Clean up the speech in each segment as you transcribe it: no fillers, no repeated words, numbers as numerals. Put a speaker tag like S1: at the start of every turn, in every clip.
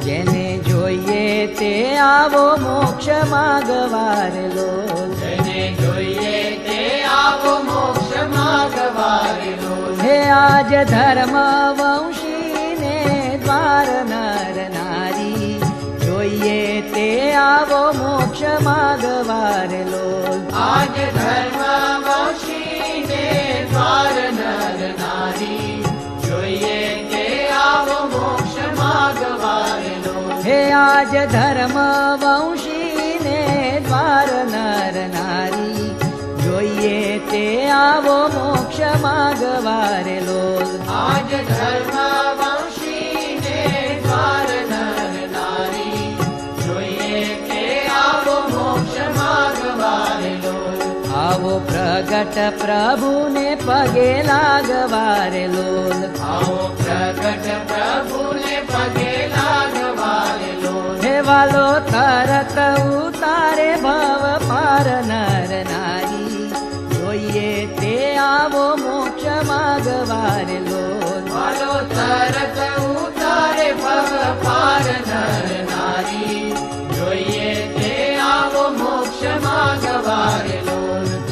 S1: જેને જોઈએ તે આવો મોક્ષ માગવારેલો,
S2: જેને જોઈએ તે આવો મોક્ષ માગવારેલો.
S1: હે આજ ધર્મ વંશીને દ્વાર નર નારી, જોઈએ તે આવો મોક્ષ માગવારેલો.
S2: આજ ધર્મ વંશીને દ્વાર નર નારી, જોઈએ તે આવો મોક્ષ માગવારેલો.
S1: હે આજ ધર્મ વંશીને દ્વાર નર નારી, જોઈએ તે આવો મોક્ષ માગવારેલો.
S2: આજ ધર્મ વંશીને દ્વાર નર નારી, જોઈએ તે આવો મોક્ષ માગવારેલો.
S1: આવો પ્રગટ પ્રભુને પગે લાગવારેલો.
S2: આવો પ્રગટ પ્રભુને પગે લાગવારેલો.
S1: હે વાલો તરત ઉતારે ભવ પાર નર નારી, જોઈએ તે આવો મોક્ષ માગવારેલો.
S2: વાલો તરત ઉતારે ભવ પાર નર નારી, જોઈએ તે આવો મોક્ષ માગવારેલો.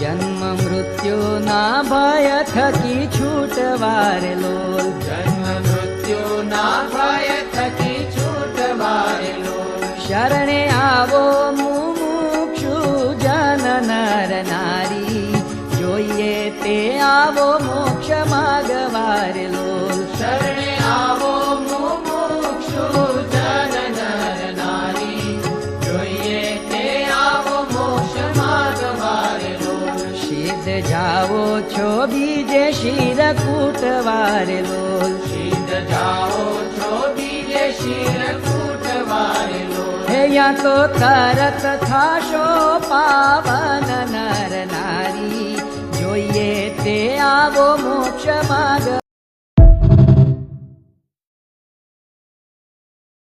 S1: જન્મ મૃત્યુના ભય થકી છૂટવારેલો.
S2: જન્મ મૃત્યુના ભય થકી છૂટવારેલો.
S1: શરણે આવો મુમુક્ષુ જન નર નારી, જોઈએ તે આવો મોક્ષ માગવારેલો.
S2: શરણે આવો મુમુક્ષુ જન નર નારી, જોઈએ તે આવો મોક્ષ માગવારેલો.
S1: સિદ્ધ જાઓ છો બીજે શિર કૂટવારેલો.
S2: સિદ્ધ જાઓ છો બીજે શિર કૂટવારેલો.
S1: હે યા તો તરત થાશો પાવન નર નારી, જોઈએ તે આવો મોક્ષ માગ